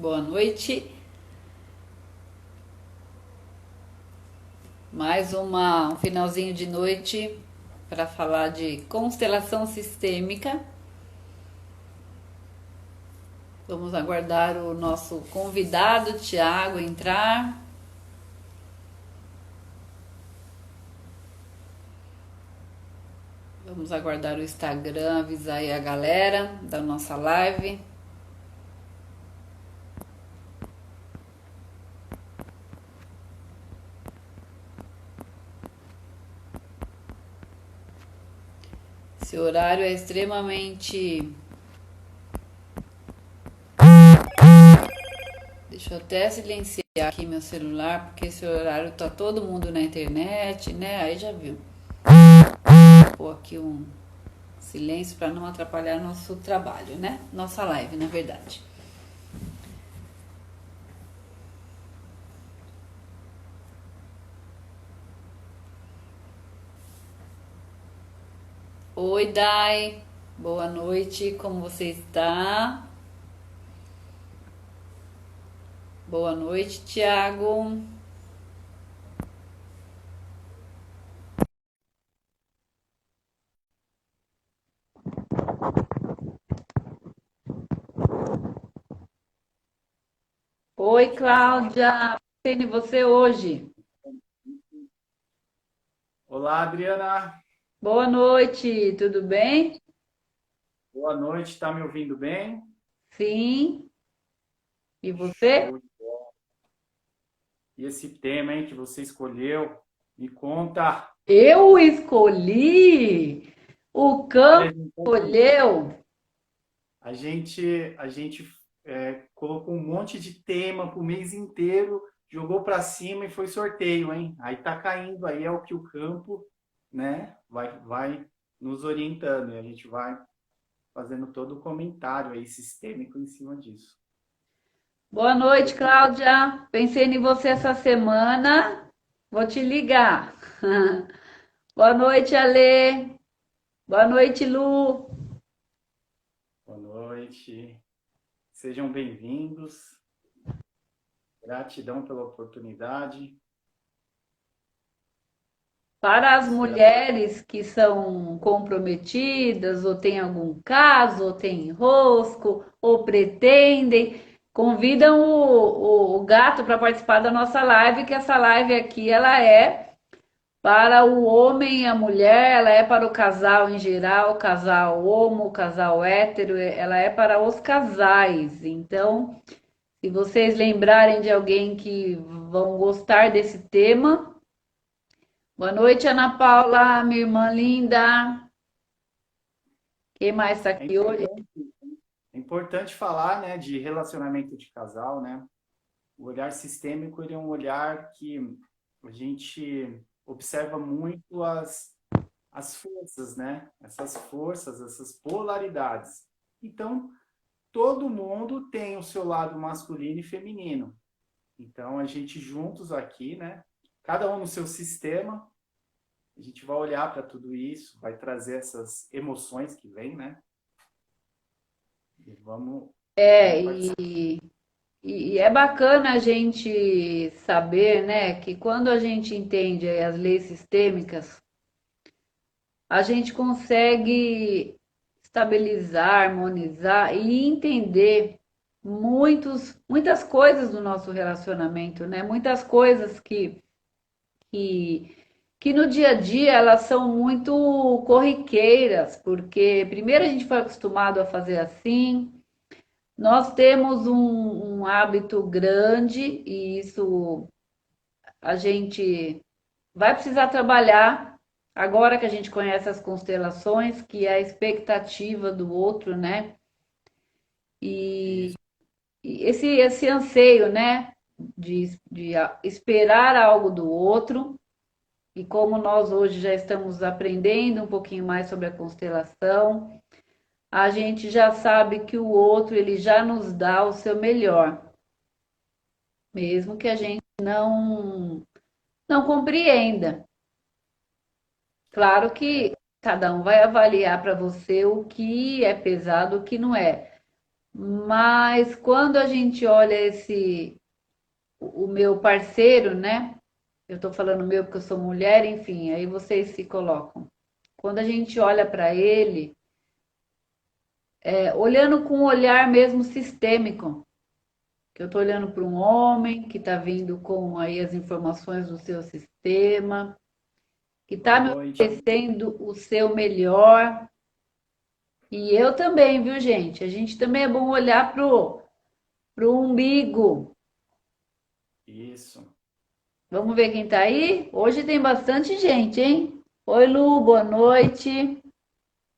Boa noite. Mais um finalzinho de noite para falar de constelação sistêmica. Vamos aguardar o nosso convidado, Tiago, entrar. Vamos aguardar o Instagram avisar aí a galera da nossa live. Esse horário é extremamente. Deixa eu até silenciar aqui meu celular, porque esse horário tá todo mundo na internet, né? Aí já viu. Vou pôr aqui um silêncio para não atrapalhar nosso trabalho, né? Nossa live, na verdade. Oi, Dai. Boa noite. Como você está? Boa noite, Tiago. Oi, Cláudia. Pensei em você hoje. Olá, Adriana. Boa noite. Tudo bem? Boa noite. Tá me ouvindo bem? Sim. E você? Show de bola. E esse tema, hein, que você escolheu? Me conta. Eu escolhi. O Olha, campo escolheu. a gente colocou um monte de tema pro mês inteiro, jogou para cima e foi sorteio, hein? Aí tá caindo aí é o que o campo, né, vai nos orientando e a gente vai fazendo todo o comentário aí sistêmico em cima disso. Boa E noite, eu Cláudia. Pensei em você essa semana. Vou te ligar. Boa noite, Alê. Boa noite, Lu. Boa noite. Sejam bem-vindos. Gratidão pela oportunidade. Para as Será mulheres que são comprometidas, ou têm algum caso, ou têm enrosco, ou pretendem, convidam o gato para participar da nossa live, que essa live aqui ela é para o homem e a mulher, ela é para o casal em geral, casal homo, casal hétero, ela é para os casais. Então, se vocês lembrarem de alguém que vão gostar desse tema, boa noite, Ana Paula, minha irmã linda. Quem mais está é aqui hoje? importante, é importante falar, né, de relacionamento de casal, né? O olhar sistêmico ele é um olhar que a gente observa muito as forças, né? Essas forças, essas polaridades. Então, todo mundo tem o seu lado masculino e feminino. Então, a gente juntos aqui, né? Cada um no seu sistema, a gente vai olhar para tudo isso, vai trazer essas emoções que vêm, né? E É, vamos participar. e é bacana a gente saber, né, que quando a gente entende aí as leis sistêmicas, a gente consegue estabilizar, harmonizar e entender muitas coisas do nosso relacionamento, né? Muitas coisas que, que no dia a dia elas são muito corriqueiras, porque primeiro a gente foi acostumado a fazer assim, nós temos um hábito grande e isso a gente vai precisar trabalhar agora que a gente conhece as constelações, que é a expectativa do outro, né? E, Isso. e esse anseio, né? De esperar algo do outro. E como nós hoje já estamos aprendendo um pouquinho mais sobre a constelação, a gente já sabe que o outro ele já nos dá o seu melhor, mesmo que a gente não compreenda. Claro que cada um vai avaliar para você o que é pesado, o que não é. mas quando a gente olha o meu parceiro, né? Eu tô falando meu porque eu sou mulher, enfim, aí vocês se colocam. Quando a gente olha para ele, olhando com um olhar mesmo sistêmico, que eu tô olhando para um homem que está vindo com aí as informações do seu sistema, que Boa está me noite. oferecendo o seu melhor. E eu também, viu, gente? A gente também é bom olhar pro umbigo. Isso. Vamos ver quem tá aí? Hoje tem bastante gente, hein? Oi, Lu, boa noite.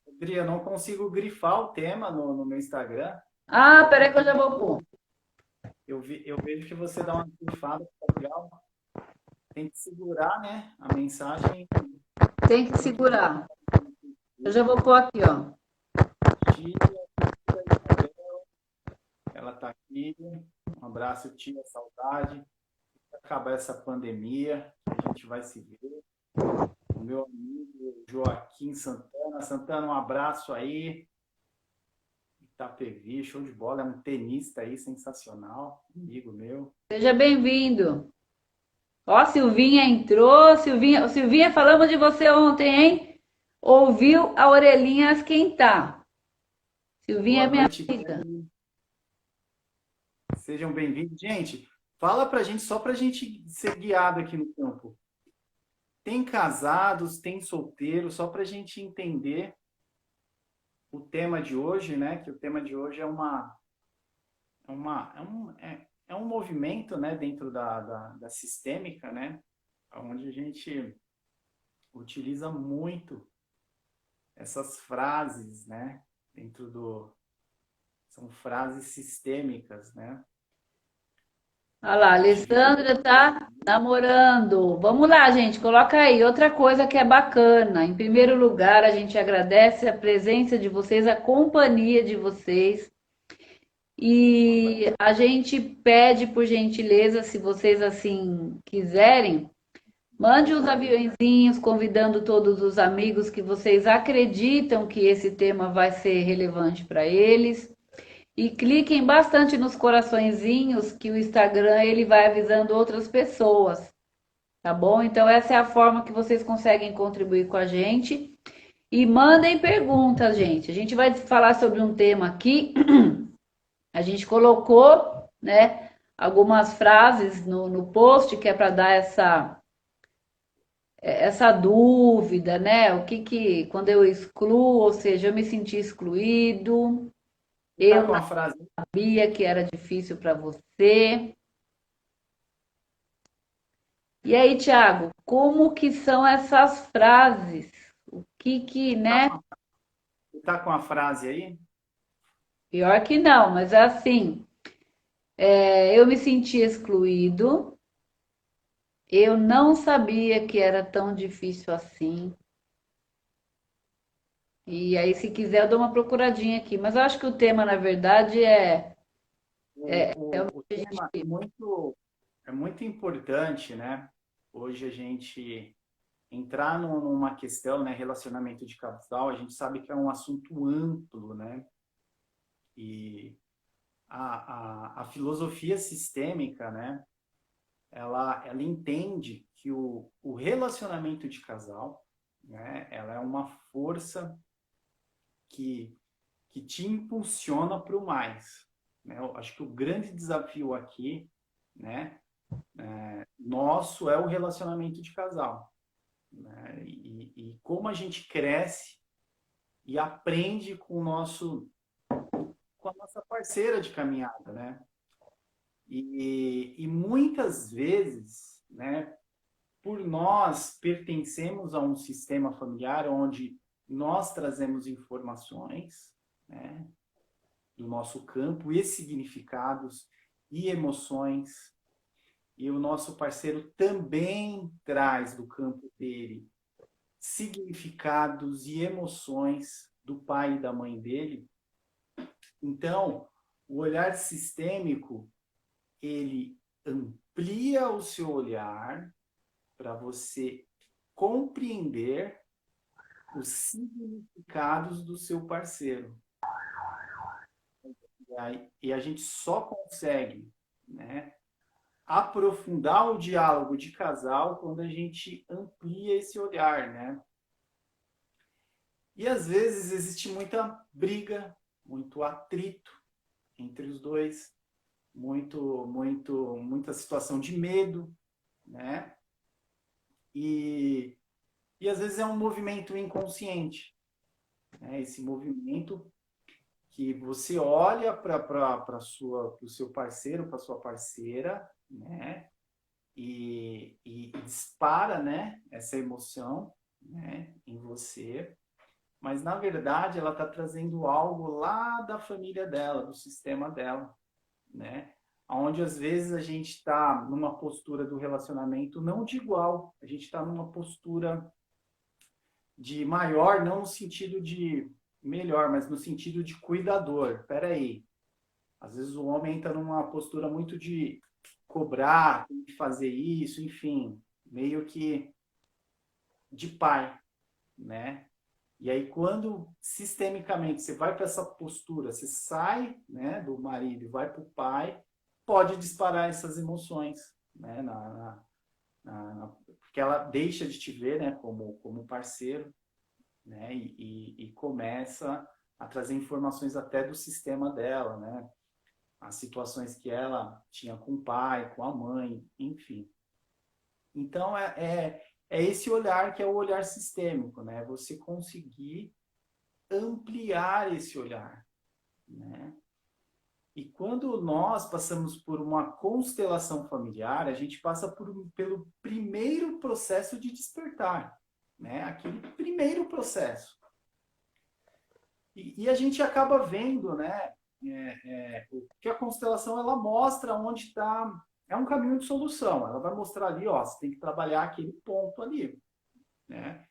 Adri, eu não consigo grifar o tema no meu Instagram. Ah, Então, peraí que eu já vou pôr. eu vejo que você dá uma grifada, fica legal. Tem que segurar, né? A mensagem. Tem que Muito bom. segurar. Eu já vou pôr aqui, ó. Tia, tia Isabel, ela tá aqui. Um abraço, tia, saudade. Acabar essa pandemia, a gente vai se ver. O meu amigo Joaquim Santana. Santana, um abraço aí. Itapevi, show de bola. É um tenista aí sensacional, amigo meu. Seja bem-vindo. Ó, Silvinha entrou. Silvinha, falamos de você ontem, hein? Ouviu a orelhinha esquentar. Silvinha Boa é minha noite, amiga. Kelly. Sejam bem-vindos. Gente, fala pra gente, só pra gente ser guiado aqui no campo. Tem casados, tem solteiros, só pra gente entender o tema de hoje, né? Que o tema de hoje é um movimento, né? Dentro da sistêmica, né? Onde a gente utiliza muito essas frases, né? Dentro do... São frases sistêmicas, né? Olha lá, a Atividade. Alessandra tá namorando. Vamos lá, gente, coloca aí. Outra coisa que é bacana. Em primeiro lugar, a gente agradece a presença de vocês, a companhia de vocês. E a gente pede, por gentileza, se vocês assim quiserem, mande os aviãozinhos convidando todos os amigos que vocês acreditam que esse tema vai ser relevante para eles. E cliquem bastante nos coraçõezinhos que o Instagram ele vai avisando outras pessoas, tá bom? Então essa é a forma que vocês conseguem contribuir com a gente. E mandem perguntas, gente. A gente vai falar sobre um tema aqui. A gente colocou, né, algumas frases no post que é para dar essa dúvida, né? O que quando eu excluo, ou seja, eu me senti excluído, Tá eu com não a frase? sabia que era difícil para você. E aí, Thiago, como que são essas frases? O Tá né? com a, tá com a frase aí? Pior que não, mas é assim, eu me senti excluído, eu não sabia que era tão difícil assim. E aí, se quiser, eu dou uma procuradinha aqui. Mas eu acho que o tema, na verdade, O tema é muito importante, né? Hoje a gente entrar numa questão, né, relacionamento de casal, a gente sabe que é um assunto amplo, né? E a filosofia sistêmica, né? Ela entende que o relacionamento de casal, né? Ela é uma força que, que te impulsiona para o mais, né? Eu acho que o grande desafio aqui, né? Nosso é o relacionamento de casal, né? E como a gente cresce e aprende com a nossa parceira de caminhada, né? E muitas vezes, né, por nós pertencemos a um sistema familiar onde nós trazemos informações, né, do nosso campo e significados e emoções, e o nosso parceiro também traz do campo dele significados e emoções do pai e da mãe dele. Então, o olhar sistêmico, ele amplia o seu olhar para você compreender os significados do seu parceiro. E a gente só consegue, né, aprofundar o diálogo de casal quando a gente amplia esse olhar, né? E às vezes existe muita briga, muito atrito entre os dois, muita situação de medo, né? E, e às vezes é um movimento inconsciente, né? Esse movimento que você olha para o seu parceiro, para sua parceira, né? E dispara, né? Essa emoção, né? Em você, mas na verdade ela está trazendo algo lá da família dela, do sistema dela, né? Onde às vezes a gente está numa postura do relacionamento não de igual, a gente está numa postura de maior, não no sentido de melhor, mas no sentido de cuidador. Espera aí, às vezes o homem está numa postura muito de cobrar, tem que fazer isso, enfim, meio que de pai, né? E aí, quando sistemicamente você vai para essa postura, você sai, né, do marido e vai para o pai, pode disparar essas emoções, né, porque ela deixa de te ver, né, como parceiro, né, e começa a trazer informações até do sistema dela, né, as situações que ela tinha com o pai, com a mãe, enfim. Então, é esse olhar que é o olhar sistêmico, né, você conseguir ampliar esse olhar, né? E quando nós passamos por uma constelação familiar, a gente passa pelo primeiro processo de despertar, né? Aquele primeiro processo. E a gente acaba vendo, né? Que a constelação ela mostra onde está. É um caminho de solução. Ela vai mostrar ali, ó, você tem que trabalhar aquele ponto ali, né?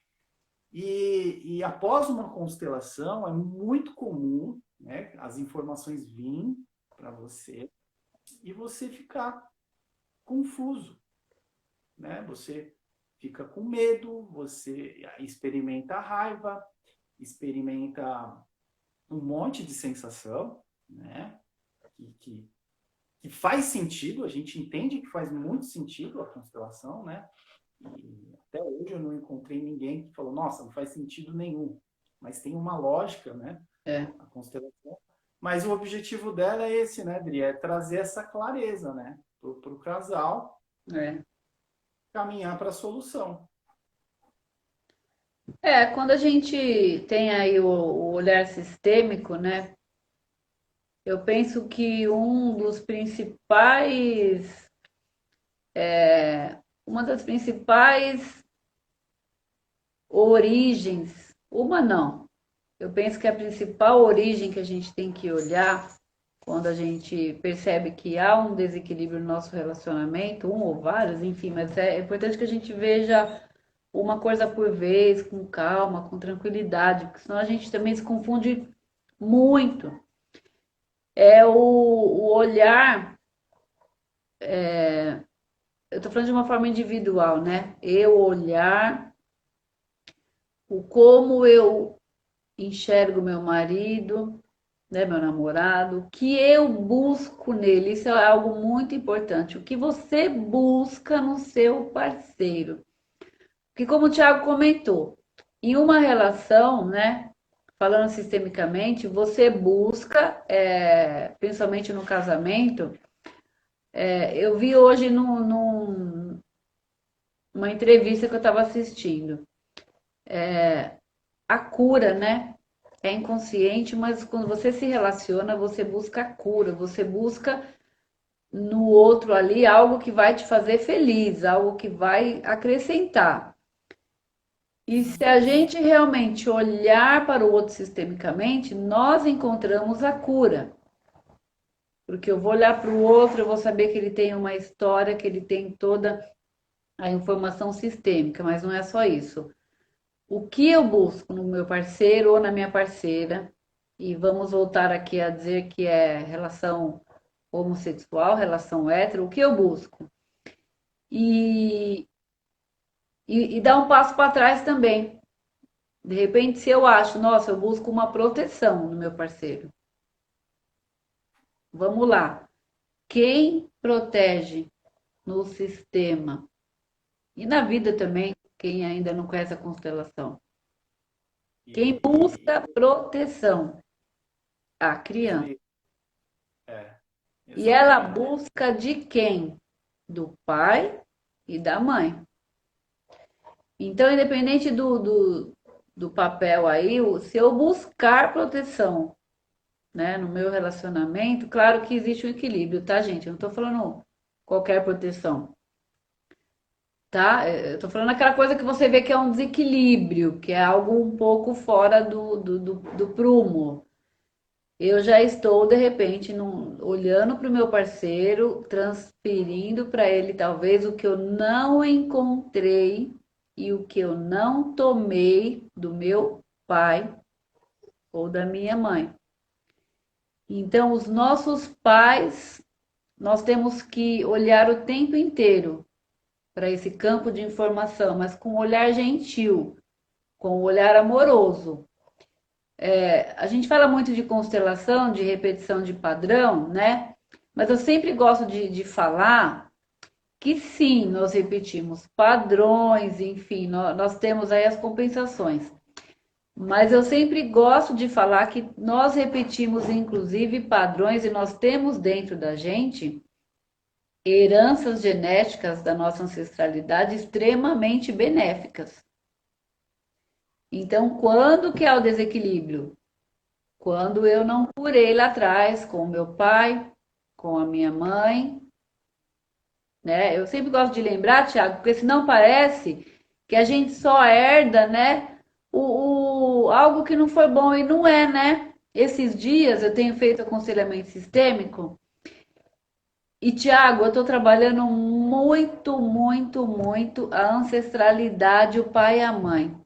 E após uma constelação, é muito comum, né, as informações virem para você e você ficar confuso, né? Você fica com medo, você experimenta raiva, experimenta um monte de sensação, né? Que, que faz sentido, a gente entende que faz muito sentido a constelação, né? E até hoje eu não encontrei ninguém que falou, nossa, não faz sentido nenhum. Mas tem uma lógica, né? É, A constelação. Mas o objetivo dela é esse, né, Adri? É trazer essa clareza, né? Para o casal é. caminhar para a solução. Quando a gente tem aí o olhar sistêmico, né? Eu penso que um dos principais, uma das principais origens, uma não, eu penso que a principal origem que a gente tem que olhar quando a gente percebe que há um desequilíbrio no nosso relacionamento, um ou vários, enfim, mas é importante que a gente veja uma coisa por vez, com calma, com tranquilidade, porque senão a gente também se confunde muito. É o olhar, eu estou falando de uma forma individual, né? Eu olhar o como eu enxergo meu marido, né, meu namorado, o que eu busco nele, isso é algo muito importante. O que você busca no seu parceiro. Porque como o Thiago comentou, em uma relação, né, falando sistemicamente, você busca, principalmente no casamento, eu vi hoje numa entrevista que eu estava assistindo, a cura, né? É inconsciente, mas quando você se relaciona, você busca a cura, você busca no outro ali algo que vai te fazer feliz, algo que vai acrescentar. E se a gente realmente olhar para o outro sistemicamente, nós encontramos a cura. Porque eu vou olhar para o outro, eu vou saber que ele tem uma história, que ele tem toda a informação sistêmica, mas não é só isso. O que eu busco no meu parceiro ou na minha parceira, e vamos voltar aqui a dizer que é relação homossexual, relação hétero, o que eu busco? E, e dar um passo para trás também. De repente, se eu acho, nossa, eu busco uma proteção no meu parceiro. vamos lá. Quem protege no sistema e na vida também, quem ainda não conhece a constelação? Quem E busca proteção? A isso criança. aí, é, E ela exatamente. busca de quem? Do pai e da mãe. Então, independente do papel aí, se eu buscar proteção, né, no meu relacionamento, claro que existe um equilíbrio, tá, gente? Eu não tô falando qualquer proteção, tá? Eu tô falando aquela coisa que você vê que é um desequilíbrio, que é algo um pouco fora do prumo. Eu já estou, de repente, olhando para o meu parceiro, transferindo para ele talvez o que eu não encontrei e o que eu não tomei do meu pai ou da minha mãe. Então, os nossos pais, nós temos que olhar o tempo inteiro para esse campo de informação, mas com um olhar gentil, com um olhar amoroso. A gente fala muito de constelação, de repetição de padrão, né? Mas eu sempre gosto de falar que sim, nós repetimos padrões, enfim, nós temos aí as compensações. Mas eu sempre gosto de falar que nós repetimos, inclusive, padrões e nós temos dentro da gente heranças genéticas da nossa ancestralidade extremamente benéficas. Então, quando que é o desequilíbrio? Quando eu não curei lá atrás com o meu pai, com a minha mãe, né? Eu sempre gosto de lembrar, Tiago, porque senão parece que a gente só herda, né? Algo que não foi bom e não é, né? Esses dias eu tenho feito aconselhamento sistêmico e, Tiago, eu estou trabalhando muito, muito, muito a ancestralidade, o pai e a mãe.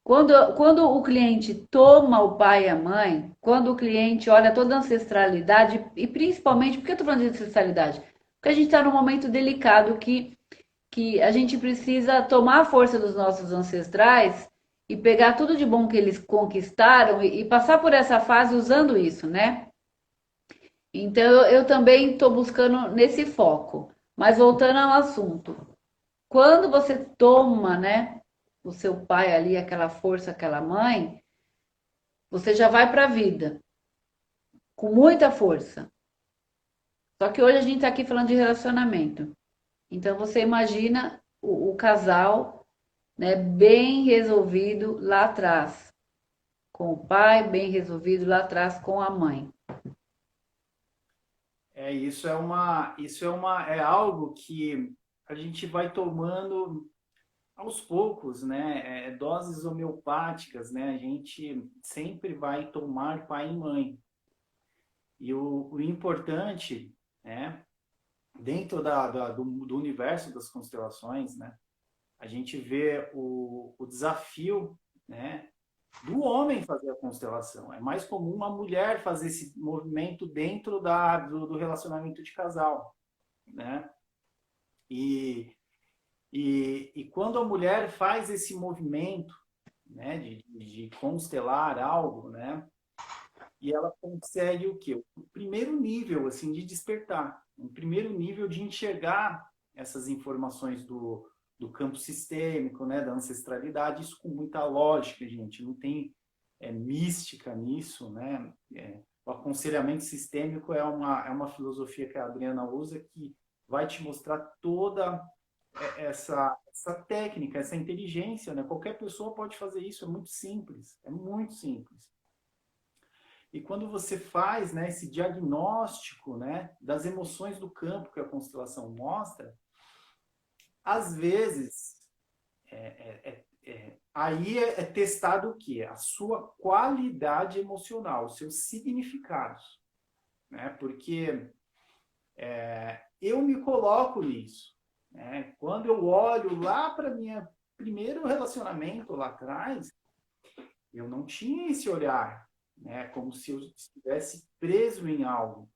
Quando o cliente toma o pai e a mãe, quando o cliente olha toda a ancestralidade, e principalmente, por que eu estou falando de ancestralidade? Porque a gente está num momento delicado que a gente precisa tomar a força dos nossos ancestrais e pegar tudo de bom que eles conquistaram e passar por essa fase usando isso, né? Então eu também estou buscando nesse foco. Mas voltando ao assunto, quando você toma, né, o seu pai ali, aquela força, aquela mãe, você já vai para a vida com muita força. Só que hoje a gente está aqui falando de relacionamento. Então você imagina o casal, né, bem resolvido lá atrás, com o pai, bem resolvido lá atrás com a mãe. É algo que a gente vai tomando aos poucos, né? Doses homeopáticas, né? A gente sempre vai tomar pai e mãe. E o importante, né? Dentro do universo das constelações, né? A gente vê o desafio, né? Do homem fazer a constelação. É mais comum uma mulher fazer esse movimento dentro do relacionamento de casal, né? E, e quando a mulher faz esse movimento, né, de constelar algo, né, e ela consegue o quê? O primeiro nível, assim, de despertar, um primeiro nível de enxergar essas informações do campo sistêmico, né, da ancestralidade, isso com muita lógica, gente, não tem mística nisso, né? O aconselhamento sistêmico é uma filosofia que a Adriana usa que vai te mostrar toda essa técnica, essa inteligência, né? Qualquer pessoa pode fazer isso, é muito simples. E quando você faz, né, esse diagnóstico, né, das emoções do campo que a constelação mostra, às vezes aí é testado o quê? A sua qualidade emocional, os seus significados, né? Porque eu me coloco nisso, né? Quando eu olho lá para minha primeiro relacionamento lá atrás, eu não tinha esse olhar, né? Como se eu estivesse preso em algo.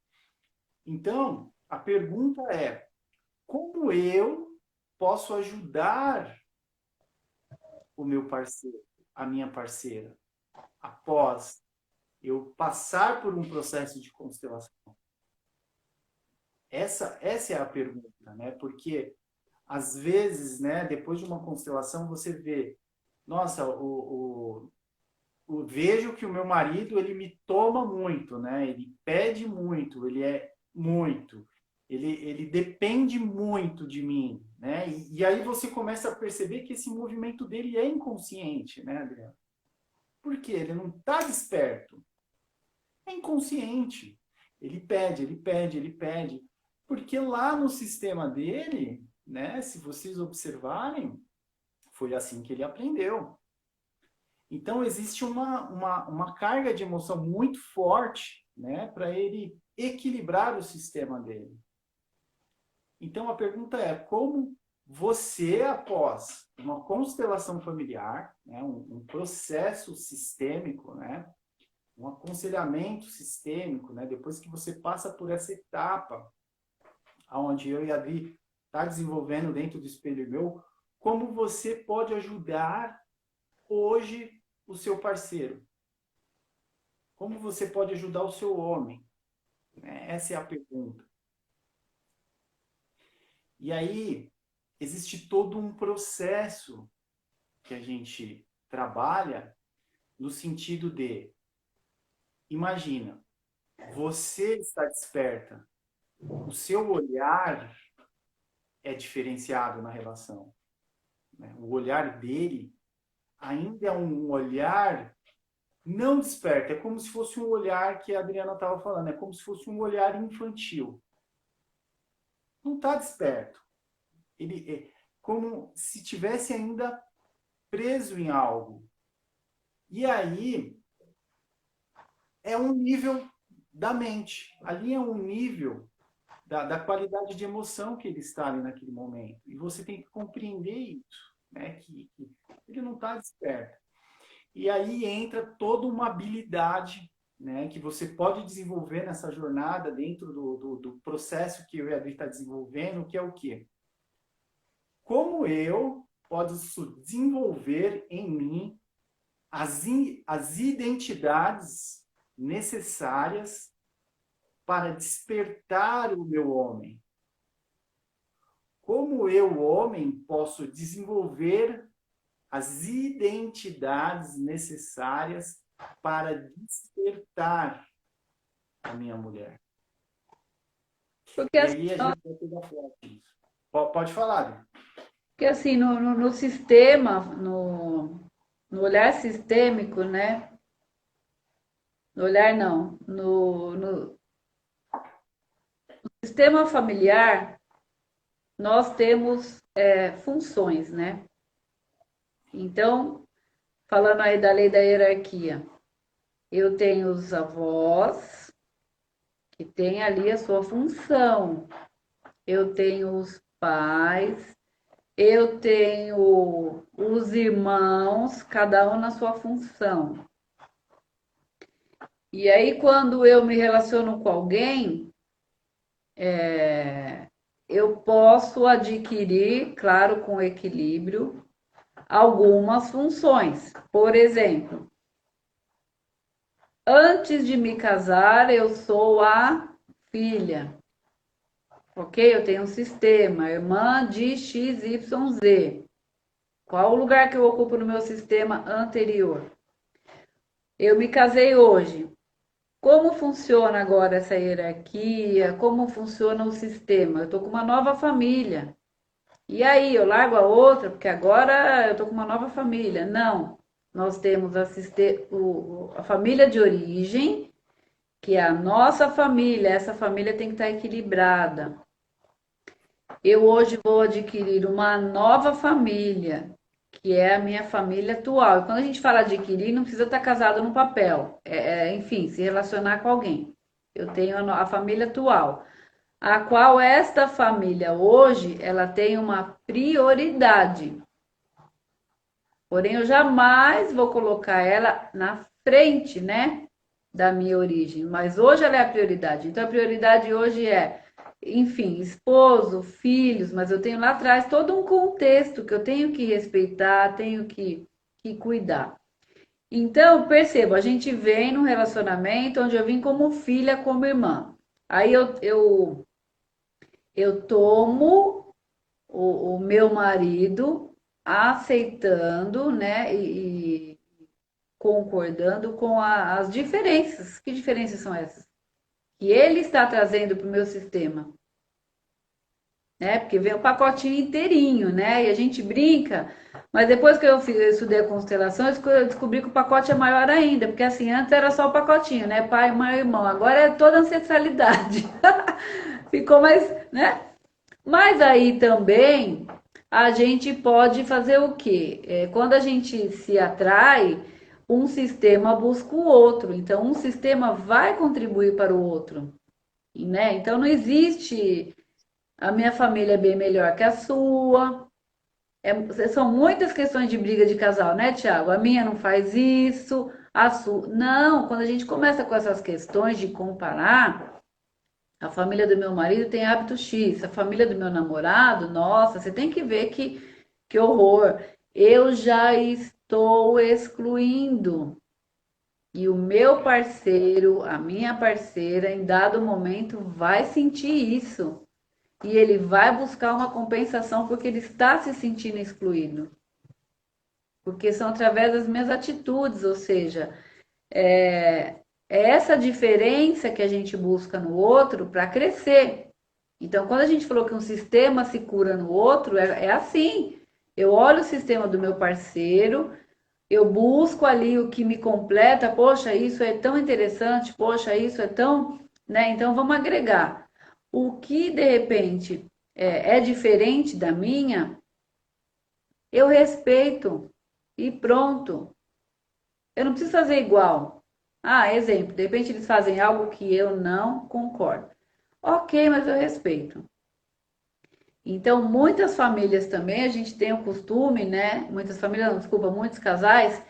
Então, a pergunta é: como eu posso ajudar o meu parceiro, a minha parceira, após eu passar por um processo de constelação? Essa é a pergunta, né? Porque às vezes, né, depois de uma constelação, você vê, nossa, vejo que o meu marido ele me toma muito, né? Ele pede muito, ele é muito, ele depende muito de mim, né? E aí você começa a perceber que esse movimento dele é inconsciente, né, Adriano? Por quê? Ele não está desperto, é inconsciente. Ele pede, ele pede, ele pede, porque lá no sistema dele, né? Se vocês observarem, foi assim que ele aprendeu. Então, existe uma carga de emoção muito forte, né, para ele equilibrar o sistema dele. Então, a pergunta é: como você, após uma constelação familiar, né, um processo sistêmico, né, um aconselhamento sistêmico, né, depois que você passa por essa etapa, onde eu e a Adri está desenvolvendo dentro do espelho meu, como você pode ajudar hoje o seu parceiro? Como você pode ajudar o seu homem? Essa é a pergunta. E aí, existe todo um processo que a gente trabalha no sentido de, imagina, você está desperta, o seu olhar é diferenciado na relação, né? O olhar dele ainda é um olhar não desperto, é como se fosse um olhar que a Adriana estava falando, é como se fosse um olhar infantil. Não está desperto. Ele é como se tivesse ainda preso em algo. E aí é um nível da mente. Ali é um nível da qualidade de emoção que ele está ali naquele momento. E você tem que compreender isso, né? Que ele não está desperto. E aí entra toda uma habilidade, né, que você pode desenvolver nessa jornada dentro do processo que eu e a Adri está desenvolvendo, que é o quê? Como eu posso desenvolver em mim as identidades necessárias para despertar o meu homem? Como eu, homem, posso desenvolver as identidades necessárias para despertar a minha mulher? Porque E assim, aí a gente vai pegar forte isso. Pode falar. porque assim no sistema, no olhar sistêmico, né? No olhar não, no sistema familiar, nós temos funções, né? Então, falando aí da lei da hierarquia, eu tenho os avós, que têm ali a sua função. Eu tenho os pais, eu tenho os irmãos, cada um na sua função. E aí, quando eu me relaciono com alguém, eu posso adquirir, claro, com equilíbrio, algumas funções. Por exemplo, antes de me casar, eu sou a filha, ok? Eu tenho um sistema, irmã de XYZ. Qual o lugar que eu ocupo no meu sistema anterior? Eu me casei hoje. Como funciona agora essa hierarquia? Como funciona o sistema? Eu estou com uma nova família. E aí, eu largo a outra, porque agora eu estou com uma nova família. Não. Nós temos a família de origem, que é a nossa família. Essa família tem que estar equilibrada. Eu hoje vou adquirir uma nova família, que é a minha família atual. E quando a gente fala adquirir, não precisa estar casado no papel. Enfim, se relacionar com alguém. Eu tenho a família atual, a qual esta família hoje, ela tem uma prioridade. Porém, eu jamais vou colocar ela na frente, né, da minha origem. Mas hoje ela é a prioridade. Então, a prioridade hoje é, enfim, esposo, filhos, mas eu tenho lá atrás todo um contexto que eu tenho que respeitar, tenho que cuidar. Então, perceba, a gente vem num relacionamento onde eu vim como filha, como irmã. Aí eu tomo o meu marido aceitando, né, e concordando com as diferenças. Que diferenças são essas? Que ele está trazendo para o meu sistema, né? Porque vem o pacotinho inteirinho, né? E a gente brinca, mas depois que eu estudei a constelação, eu descobri que o pacote é maior ainda, porque assim, antes era só o pacotinho, né? Pai, mãe, irmão. Agora é toda a ancestralidade. Ficou mais, né? Mas aí também a gente pode fazer o quê? Quando a gente se atrai, um sistema busca o outro. Então, um sistema vai contribuir para o outro, né? Então, não existe a minha família é bem melhor que a sua. São muitas questões de briga de casal, né, Tiago? A minha não faz isso, a sua. Não, quando a gente começa com essas questões de comparar, a família do meu marido tem hábito X, a família do meu namorado, nossa, você tem que ver que horror. Eu já estou excluindo. E o meu É, parceiro, a minha parceira, em dado momento, vai sentir isso. E ele vai buscar uma compensação porque ele está se sentindo excluído. Porque são através das minhas atitudes, ou seja, é essa diferença que a gente busca no outro para crescer. Então, quando a gente falou que um sistema se cura no outro, é assim. Eu olho o sistema do meu parceiro, eu busco ali o que me completa. Poxa, isso é tão interessante. Poxa, isso é tão, né? Então, vamos agregar. O que de repente é diferente da minha, eu respeito e pronto. Eu não preciso fazer igual. Ah, exemplo, de repente eles fazem algo que eu não concordo. Ok, mas eu respeito. Então, muitas famílias também, a gente tem o costume, né? Muitas famílias, não, desculpa, muitos casais,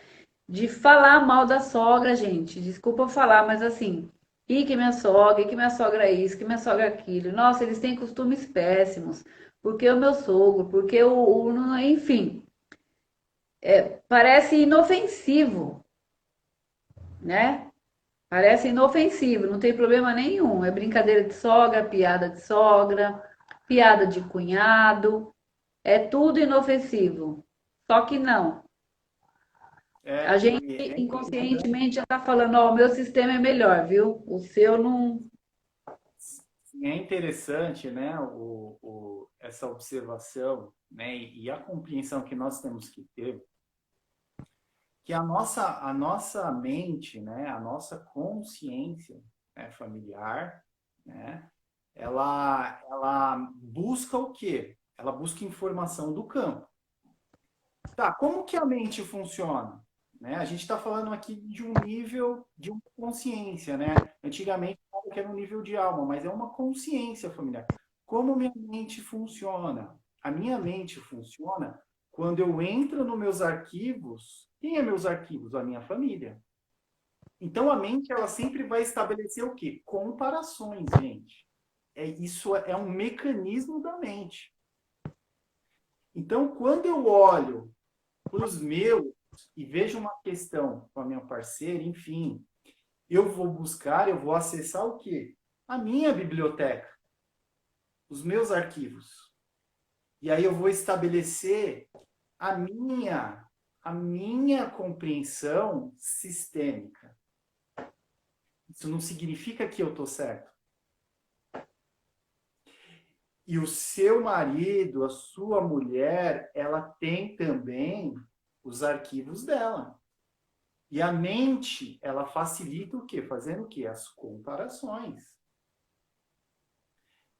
de falar mal da sogra, gente. Desculpa falar, mas assim, e que minha sogra é isso, que minha sogra é aquilo. Nossa, eles têm costumes péssimos. Porque o meu sogro, porque enfim, parece inofensivo, né? Parece inofensivo, não tem problema nenhum. É brincadeira de sogra, piada de cunhado, é tudo inofensivo. Só que não. A gente e é importante, inconscientemente já está falando, ó, o meu sistema é melhor, viu? O seu não. é interessante, né, essa observação, né, e a compreensão que nós temos que ter, que a nossa mente, né, a nossa consciência, né, familiar, né, ela busca o quê? Ela busca informação do campo. Tá, como que a mente funciona? Né? A gente está falando aqui de um nível de uma consciência, né? Antigamente falava que era um nível de alma, mas é uma consciência familiar. Como minha mente funciona? A minha mente funciona quando eu entro nos meus arquivos. Quem é meus arquivos? A minha família. Então a mente ela sempre vai estabelecer o quê? Comparações, gente. Isso é um mecanismo da mente. Então, quando eu olho para os meus e vejo uma questão com a minha parceira, enfim, eu vou buscar, eu vou acessar o quê? A minha biblioteca, os meus arquivos. E aí eu vou estabelecer a minha compreensão sistêmica. Isso não significa que eu estou certo. E o seu marido, a sua mulher, ela tem também os arquivos dela. E a mente, ela facilita o quê? Fazendo o quê? As comparações.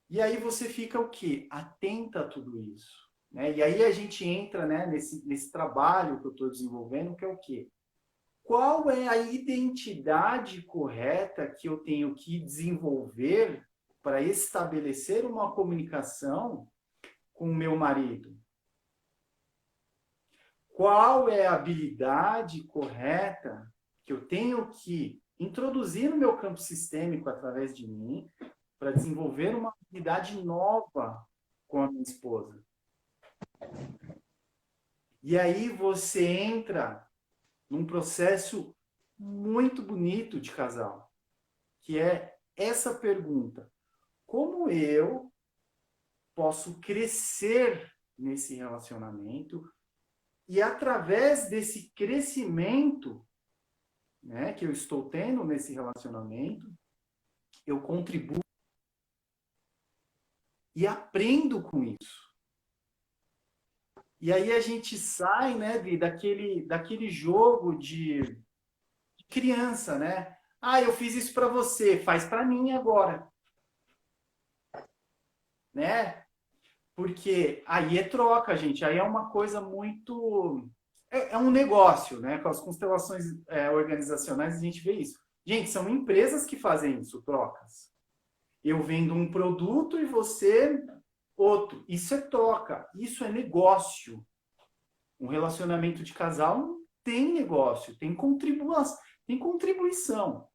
E aí você fica o quê? Atenta a tudo isso. Né? E aí a gente entra, né, nesse trabalho que eu estou desenvolvendo, que é o quê? Qual é a identidade correta que eu tenho que desenvolver para estabelecer uma comunicação com o meu marido? Qual é a habilidade correta que eu tenho que introduzir no meu campo sistêmico através de mim para desenvolver uma habilidade nova com a minha esposa? E aí você entra num processo muito bonito de casal, que é essa pergunta: como eu posso crescer nesse relacionamento e através desse crescimento, né, que eu estou tendo nesse relacionamento, eu contribuo e aprendo com isso. E aí a gente sai, né, daquele jogo de criança, né? Ah, eu fiz isso para você, faz para mim agora, né? Porque aí é troca, gente. Aí é uma coisa muito. É um negócio, né? Com as constelações organizacionais a gente vê isso. Gente, são empresas que fazem isso, trocas. Eu vendo um produto e você outro. Isso é troca, isso é negócio. Um relacionamento de casal não tem negócio, tem contribuição.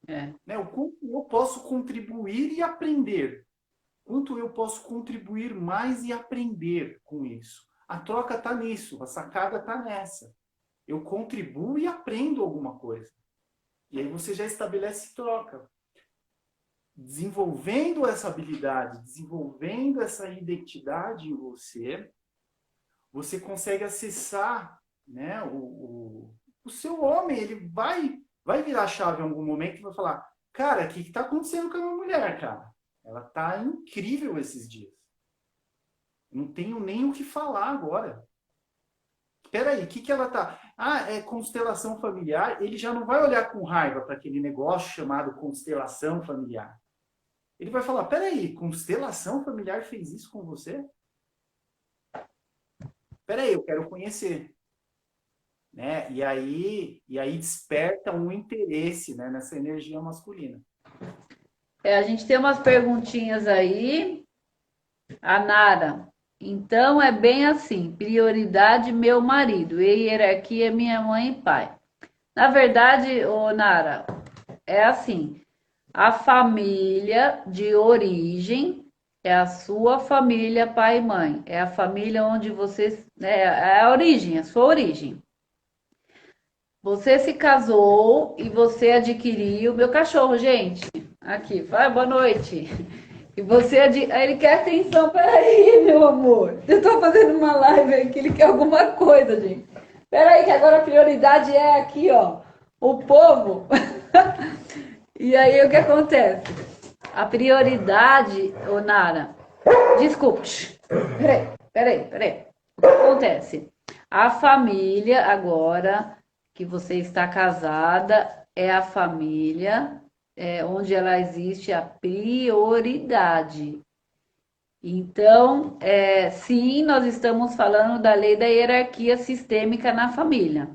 É. Né? O quanto eu posso contribuir e aprender. Quanto eu posso contribuir mais e aprender com isso. A troca está nisso, a sacada está nessa. Eu contribuo e aprendo alguma coisa. E aí você já estabelece troca. Desenvolvendo essa habilidade, desenvolvendo essa identidade em você, você consegue acessar, né, o seu homem. Ele vai virar a chave em algum momento e vai falar: cara, o que está acontecendo com a minha mulher, cara? Ela tá incrível esses dias. Não tenho nem o que falar agora. Espera aí, o que ela tá... Ah, é constelação familiar. Ele já não vai olhar com raiva para aquele negócio chamado constelação familiar. Ele vai falar: espera aí, constelação familiar fez isso com você? Espera aí, eu quero conhecer. Né? E aí desperta um interesse, né, nessa energia masculina. A gente tem umas perguntinhas aí. A Nara. Então é bem assim: prioridade meu marido e hierarquia minha mãe e pai. Na verdade, ô Nara, é assim: a família de origem é a sua família pai e mãe, é a família onde vocês, é a origem, a sua origem. Você se casou e você adquiriu meu cachorro, gente. Aqui, vai, boa noite. E você ele quer atenção, peraí, meu amor. Eu tô fazendo uma live aqui, ele quer alguma coisa, gente. Peraí, que agora a prioridade é aqui, ó, o povo. E aí o que acontece? A prioridade, ô Nara, desculpe. Peraí. O que acontece? A família agora que você está casada é a família onde ela existe a prioridade. Então, sim, nós estamos falando da lei da hierarquia sistêmica na família,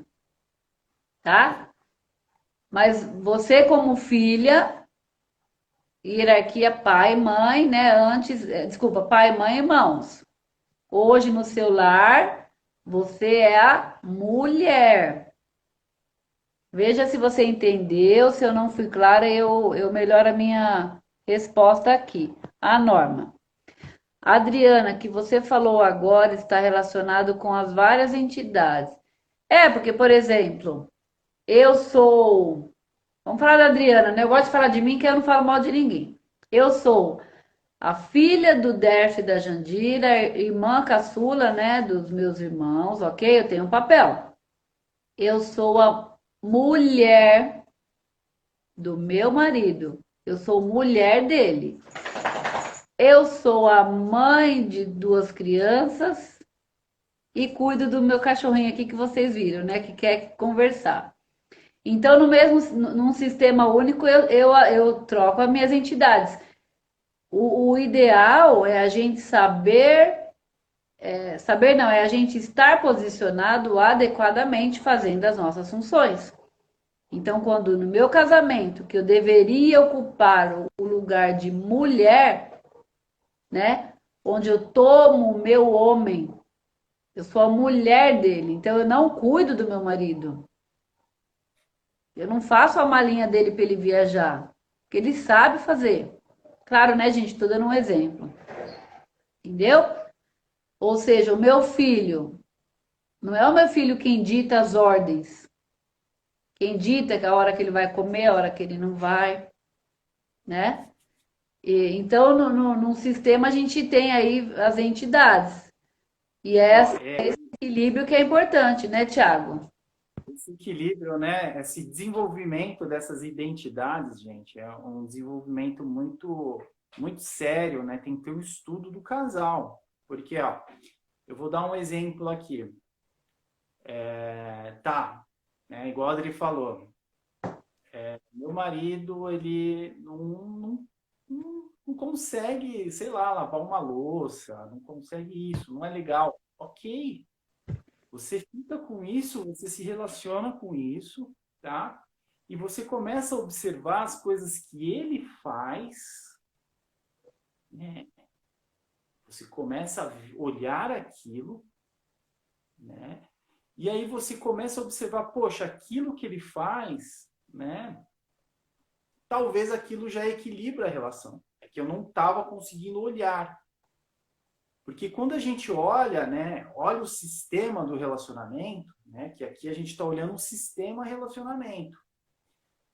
tá? Mas você como filha, hierarquia pai, mãe, né? Antes, desculpa, pai, mãe, irmãos. Hoje no seu lar, você é a mulher. Veja se você entendeu, se eu não fui clara, eu melhoro a minha resposta aqui. A Norma. Adriana, que você falou agora está relacionado com as várias entidades. Porque, por exemplo, eu sou. Vamos falar da Adriana, né? Eu gosto de falar de mim, que eu não falo mal de ninguém. Eu sou a filha do Derf e da Jandira, irmã caçula, né? Dos meus irmãos, ok? Eu tenho um papel. Eu sou a mulher do meu marido. Eu sou mulher dele. Eu sou a mãe de duas crianças e cuido do meu cachorrinho aqui que vocês viram, né? Que quer conversar. Então, num sistema único, eu troco as minhas entidades. O ideal é a gente saber não, é a gente estar posicionado adequadamente fazendo as nossas funções. Então, quando no meu casamento, que eu deveria ocupar o lugar de mulher, né? Onde eu tomo o meu homem, eu sou a mulher dele, então eu não cuido do meu marido. Eu não faço a malinha dele para ele viajar, porque ele sabe fazer. Claro, né, gente? Estou dando um exemplo. Entendeu? Ou seja, o meu filho, não é o meu filho quem dita as ordens. quem dita que a hora que ele vai comer, a hora que ele não vai, né? Então, num sistema a gente tem aí as entidades. E é Ó, esse equilíbrio que é importante, né, Tiago? esse equilíbrio, né? Esse desenvolvimento dessas identidades, gente, é um desenvolvimento muito sério, né? Tem que ter um estudo do casal. Porque, ó, eu vou dar um exemplo aqui. Tá, né? Igual a Adri falou, meu marido, ele não consegue, sei lá, lavar uma louça, não consegue isso, não é legal. Ok, você fica com isso, você se relaciona com isso, tá? E você começa a observar as coisas que ele faz, né? Você começa a olhar aquilo, né? E aí você começa a observar, poxa, aquilo que ele faz, né? Talvez aquilo já equilibra a relação. É que eu não estava conseguindo olhar. Porque quando a gente olha, né, olha o sistema do relacionamento, né, que aqui a gente está olhando um sistema relacionamento.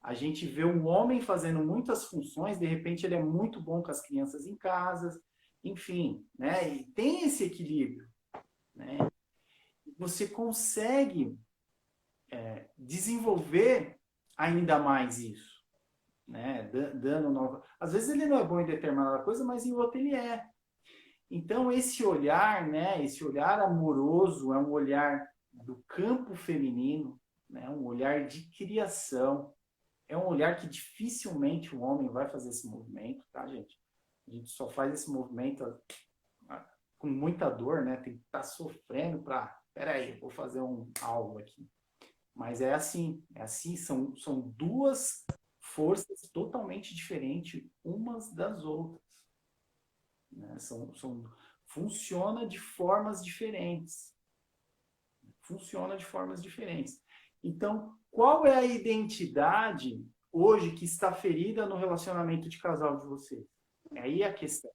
A gente vê um homem fazendo muitas funções, de repente ele é muito bom com as crianças em casa, enfim, né, e tem esse equilíbrio, né. Você consegue desenvolver ainda mais isso, né, dando nova. Às vezes ele não é bom em determinada coisa, mas em outra ele é. Então, esse olhar, né, esse olhar amoroso é um olhar do campo feminino, né, um olhar de criação. É um olhar que dificilmente o homem vai fazer esse movimento, tá, gente? A gente só faz esse movimento com muita dor, né? Tem que estar sofrendo para. Peraí, vou fazer algo aqui. Mas é assim, são duas forças totalmente diferentes umas das outras. Né? Funciona de formas diferentes. Funciona de formas diferentes. Então, qual é a identidade hoje que está ferida no relacionamento de casal de vocês? É aí a questão.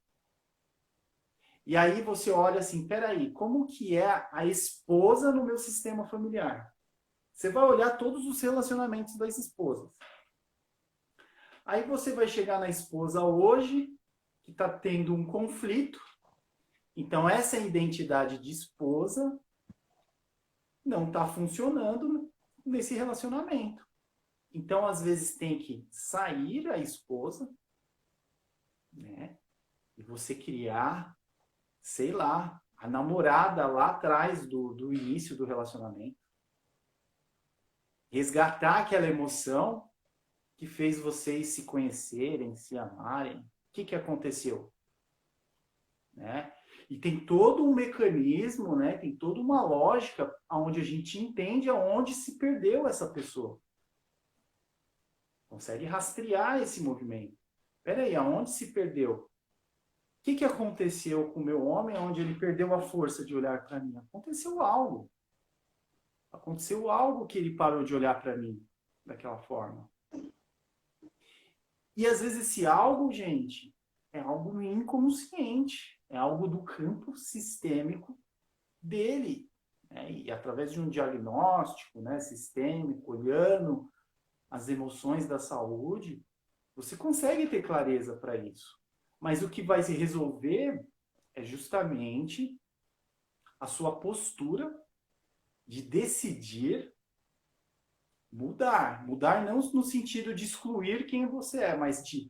E aí você olha assim, peraí, como que é a esposa no meu sistema familiar? Você vai olhar todos os relacionamentos das esposas. Aí você vai chegar na esposa hoje, que está tendo um conflito. Então, essa identidade de esposa não está funcionando nesse relacionamento. Então, às vezes, tem que sair a esposa, né? E você criar, sei lá, a namorada lá atrás do início do relacionamento. Resgatar aquela emoção que fez vocês se conhecerem, se amarem. O que aconteceu? Né? E tem todo um mecanismo, né? Tem toda uma lógica onde a gente entende aonde se perdeu essa pessoa. Consegue rastrear esse movimento. Peraí, aonde se perdeu? O que aconteceu com o meu homem onde ele perdeu a força de olhar para mim? Aconteceu algo. Aconteceu algo que ele parou de olhar para mim daquela forma. E às vezes esse algo, gente, é algo inconsciente. É algo do campo sistêmico dele. Né? E através de um diagnóstico, né, sistêmico, olhando as emoções da saúde, você consegue ter clareza para isso. Mas o que vai se resolver é justamente a sua postura de decidir mudar. Mudar não no sentido de excluir quem você é, mas de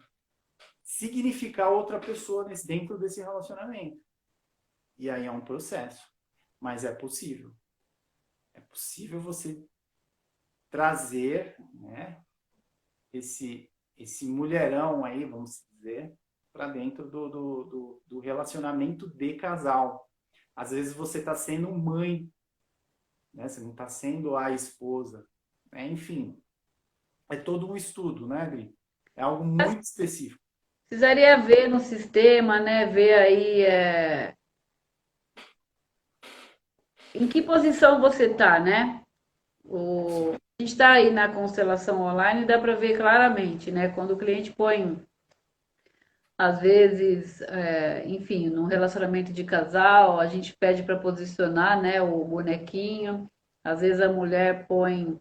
significar outra pessoa dentro desse relacionamento. E aí é um processo. Mas é possível. É possível você trazer, né, esse mulherão aí, vamos dizer, para dentro do relacionamento de casal. Às vezes você está sendo mãe, né? Você não está sendo a esposa. Né? Enfim, é todo um estudo, né, Adri? É algo muito específico. Precisaria ver no sistema, né? Ver aí em que posição você está, né? A gente está aí na constelação online e dá para ver claramente, né? Quando o cliente põe, às vezes, enfim, num relacionamento de casal, a gente pede para posicionar, né, o bonequinho. Às vezes a mulher põe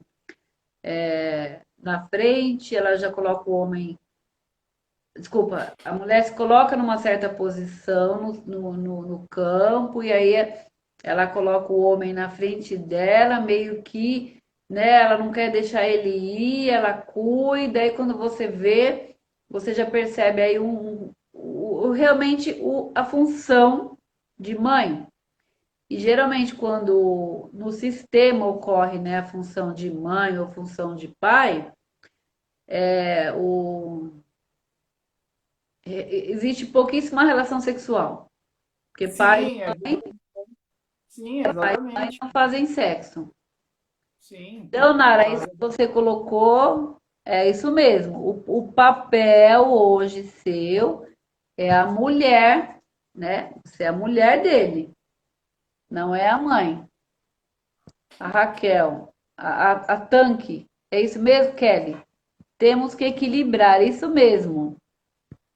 na frente, ela já coloca o homem. Desculpa, a mulher se coloca numa certa posição no campo, e aí ela coloca o homem na frente dela, meio que, né, ela não quer deixar ele ir, ela cuida, e quando você vê, você já percebe aí realmente a função de mãe. E geralmente quando no sistema ocorre, né, a função de mãe ou função de pai, é, o, existe pouquíssima relação sexual. Porque pai Sim, sim, e mãe exatamente. não fazem sexo. Sim, Então, no Nara, isso caso, que você colocou é isso mesmo. O papel hoje seu é a mulher, né? Você é a mulher dele, não é a mãe. A Raquel, a Tanque. É isso mesmo, Kelly? Temos que equilibrar, isso mesmo.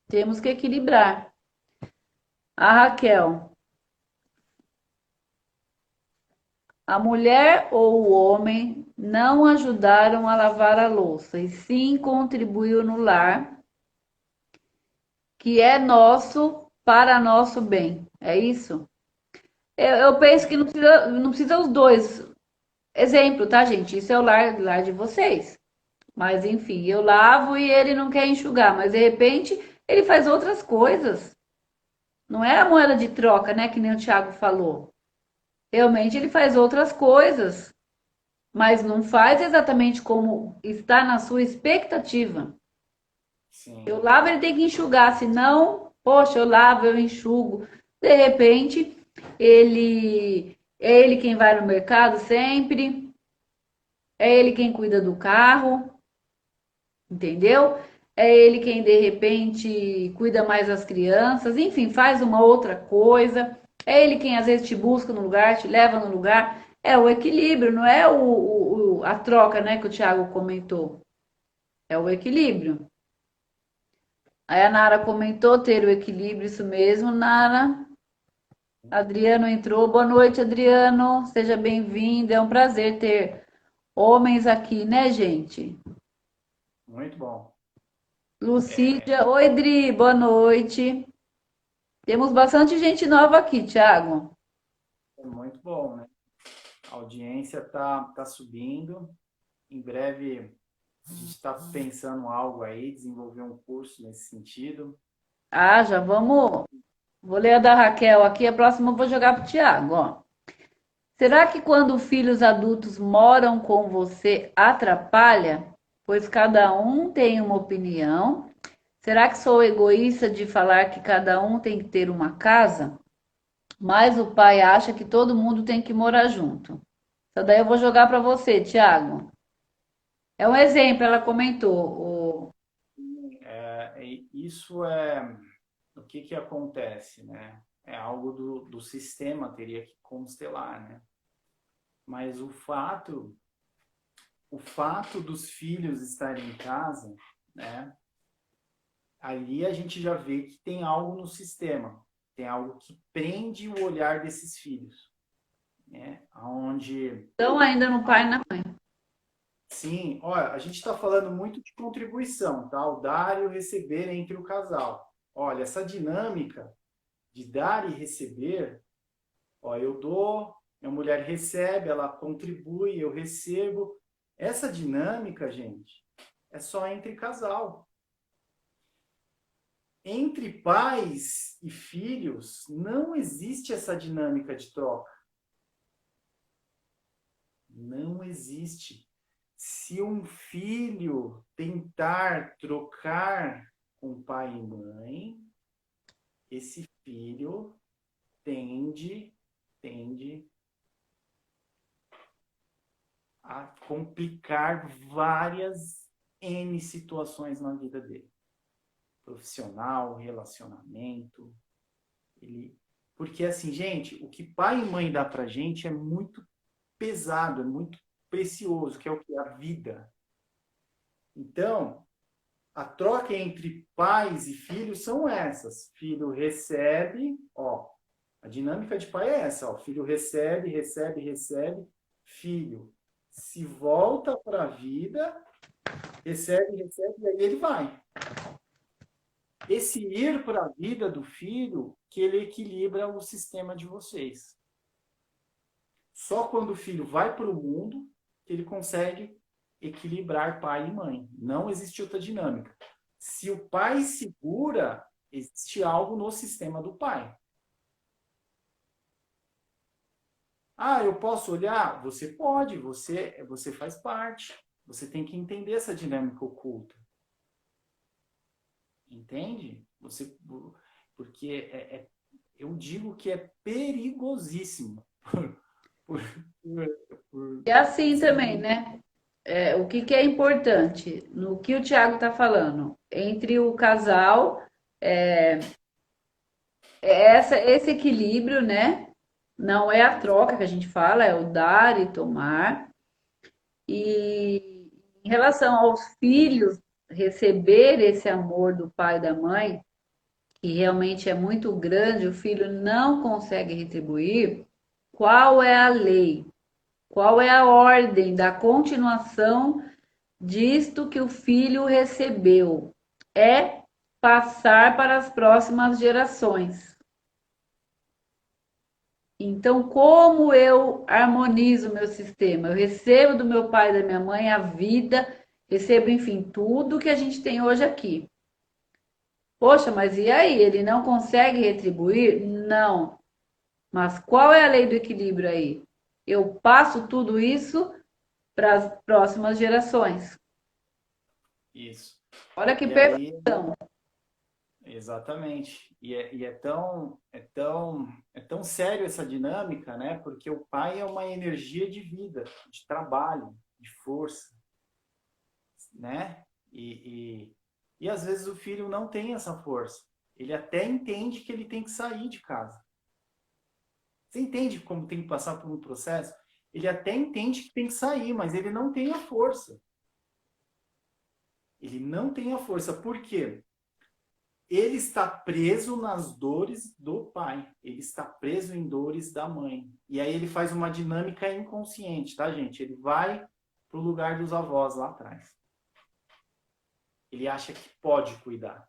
Temos que equilibrar. A Raquel, a mulher ou o homem não ajudaram a lavar a louça, e sim contribuiu no lar, que é nosso para nosso bem. É isso? Eu penso que não precisa os dois. Exemplo, tá, gente? Isso é o lar de vocês. Mas enfim, eu lavo e ele não quer enxugar, mas de repente ele faz outras coisas. Não é a moeda de troca, né? Que nem o Thiago falou. Realmente ele faz outras coisas, mas não faz exatamente como está na sua expectativa. Eu sim. lavo, ele tem que enxugar, senão, poxa, eu lavo, eu enxugo. De repente, ele é ele quem vai no mercado sempre, é ele quem cuida do carro, entendeu? É ele quem de repente cuida mais das crianças, enfim, faz uma outra coisa. É ele quem às vezes te busca no lugar, te leva no lugar. É o equilíbrio, não é a troca, né, que o Thiago comentou. É o equilíbrio. Aí a Nara comentou ter o equilíbrio, isso mesmo, Nara. Adriano entrou. Boa noite, Adriano. Seja bem-vindo. É um prazer ter homens aqui, né, gente? Muito bom. É, Lucídia. Oi, Dri. Boa noite. Temos bastante gente nova aqui, Thiago. é muito bom, né? A audiência tá subindo. Em breve a gente está pensando algo aí, desenvolver um curso nesse sentido. Ah, já vamos. Vou ler a da Raquel aqui. A próxima eu vou jogar para o Thiago, ó. Será que quando filhos adultos moram com você atrapalha? Pois cada um tem uma opinião. Será que sou egoísta de falar que cada um tem que ter uma casa? Mas o pai acha que todo mundo tem que morar junto. Então daí eu vou jogar para você, Thiago. É um exemplo, ela comentou. Isso é o que acontece, né? É algo do sistema, teria que constelar, né? Mas o fato dos filhos estarem em casa, né? Ali a gente já vê que tem algo no sistema, tem algo que prende o olhar desses filhos, né? Onde, Então ainda no pai e na mãe. sim, olha, a gente está falando muito de contribuição, tá? O dar e o receber entre o casal. Olha, essa dinâmica de dar e receber, ó, eu dou, minha mulher recebe, ela contribui, eu recebo. Essa dinâmica, gente, é só entre casal. Entre pais e filhos, não existe essa dinâmica de troca. Não existe. Se um filho tentar trocar com pai e mãe, esse filho tende a complicar várias N situações na vida dele. Profissional, relacionamento. Ele... Porque assim, gente, o que pai e mãe dá pra gente é muito pesado, é muito precioso, que é o que? A vida. Então, a troca entre pais e filhos são essas. Filho recebe, ó, a dinâmica de pai é essa, ó, filho recebe, recebe, recebe, filho se volta para a vida, recebe, e aí ele vai. Esse ir para a vida do filho, que ele equilibra o sistema de vocês. Só quando o filho vai para o mundo, que ele consegue equilibrar pai e mãe. Não existe outra dinâmica. Se o pai segura, existe algo no sistema do pai. Ah, eu posso olhar? Você pode, você faz parte. Você tem que entender essa dinâmica oculta. Entende? Porque eu digo que é perigosíssimo. Por, E assim também, simplesmente né? O que que é importante no que o Tiago está falando? Entre o casal, esse equilíbrio, né? Não é a troca que a gente fala, é o dar e tomar. E em relação aos filhos, receber esse amor do pai e da mãe, que realmente é muito grande, o filho não consegue retribuir, qual é a lei? Qual é a ordem da continuação disto que o filho recebeu? É passar para as próximas gerações. Então, como eu harmonizo o meu sistema? Eu recebo do meu pai e da minha mãe a vida, recebo, enfim, tudo que a gente tem hoje aqui. Poxa, mas e aí? Ele não consegue retribuir? Não. Mas qual é a lei do equilíbrio aí? Eu passo tudo isso para as próximas gerações. isso. Olha que E aí, perfeição. exatamente. É tão sério essa dinâmica, né? Porque o pai é uma energia de vida, de trabalho, de força, né? E às vezes o filho não tem essa força. Ele até entende que ele tem que sair de casa. Você entende como tem que passar por um processo? Ele até entende que tem que sair, mas ele não tem a força. Ele não tem a força. Por quê? Ele está preso nas dores do pai. Ele está preso em dores da mãe. E aí ele faz uma dinâmica inconsciente, tá, gente? Ele vai para o lugar dos avós lá atrás. Ele acha que pode cuidar.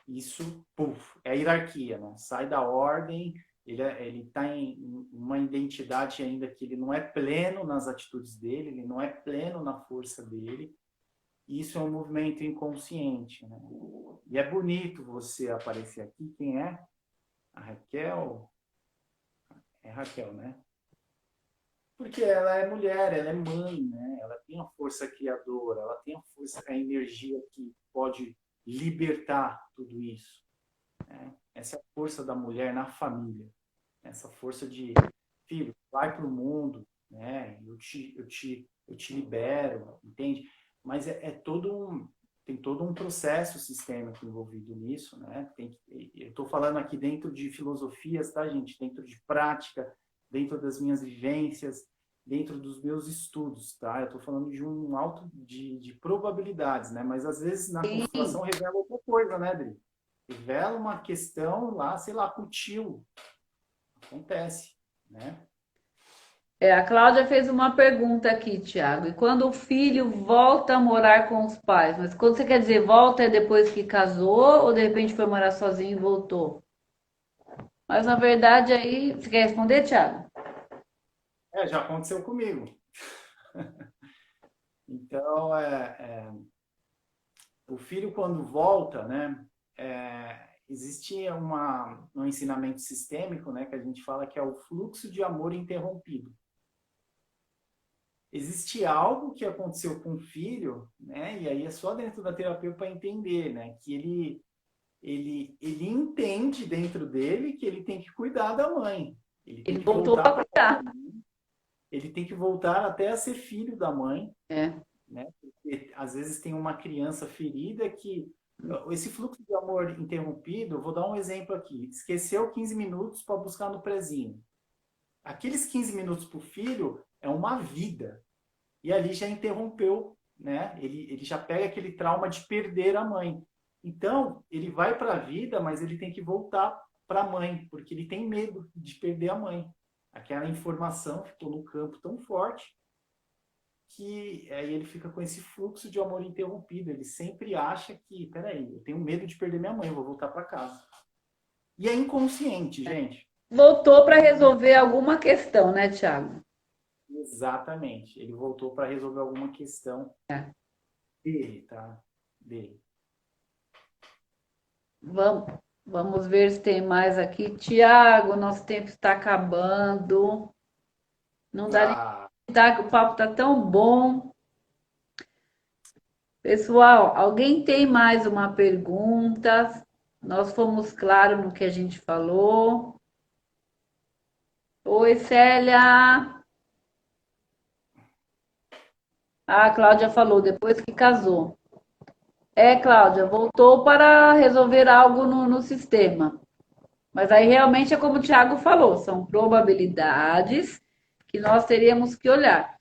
Isso, puf, é hierarquia, né? Sai da ordem, ele está em uma identidade ainda que ele não é pleno nas atitudes dele, ele não é pleno na força dele. Isso é um movimento inconsciente, né? E é bonito você aparecer aqui. Quem é? A Raquel? É Raquel, né? Porque ela é mulher, ela é mãe, né? Ela tem a força criadora, ela tem a força, a energia que pode libertar tudo isso, né? Essa é a força da mulher na família. Essa força de, filho, vai para o mundo, né? Eu te libero, entende? Mas tem todo um processo sistêmico envolvido nisso, né? Eu estou falando aqui dentro de filosofias, tá, gente? Dentro de prática, dentro das minhas vivências, dentro dos meus estudos, tá? Eu estou falando de um alto de probabilidades, né? Mas às vezes na constelação revela outra coisa, né, Dri? Revela uma questão lá, sei lá, com o tio. Acontece, né? A Cláudia fez uma pergunta aqui, Tiago. E quando o filho volta a morar com os pais? Mas quando você quer dizer volta é depois que casou ou de repente foi morar sozinho e voltou? Mas na verdade aí. Você quer responder, Tiago? Já aconteceu comigo. Então, o filho quando volta, né, existe um ensinamento sistêmico, né, que a gente fala que é o fluxo de amor interrompido. Existe algo que aconteceu com o filho, né, e aí é só dentro da terapia para entender, né, que ele entende dentro dele que ele tem que cuidar da mãe. Ele tem Ele que voltou voltar para para cuidar. ele tem que voltar até a ser filho da mãe, É. né? Porque às vezes tem uma criança ferida que esse fluxo de amor interrompido, eu vou dar um exemplo aqui. Esqueceu 15 minutos para buscar no prezinho. Aqueles 15 minutos para o filho é uma vida. E ali já interrompeu, né? Ele já pega aquele trauma de perder a mãe. Então, ele vai para a vida, mas ele tem que voltar para a mãe, porque ele tem medo de perder a mãe. Aquela informação ficou no campo tão forte que aí ele fica com esse fluxo de amor interrompido. Ele sempre acha que, peraí, eu tenho medo de perder minha mãe, eu vou voltar para casa. E é inconsciente, gente. Voltou para resolver alguma questão, né, Tiago? Exatamente. Ele voltou para resolver alguma questão dele, tá? Dele. Vamos ver se tem mais aqui. Tiago, nosso tempo está acabando. Não dá nem Ah, pra o papo tá tão bom. Pessoal, alguém tem mais uma pergunta? Nós fomos claros no que a gente falou. Oi, Célia. Ah, a Cláudia falou, depois que casou. É, Cláudia, voltou para resolver algo no sistema. Mas aí realmente é como o Thiago falou, são probabilidades que nós teríamos que olhar.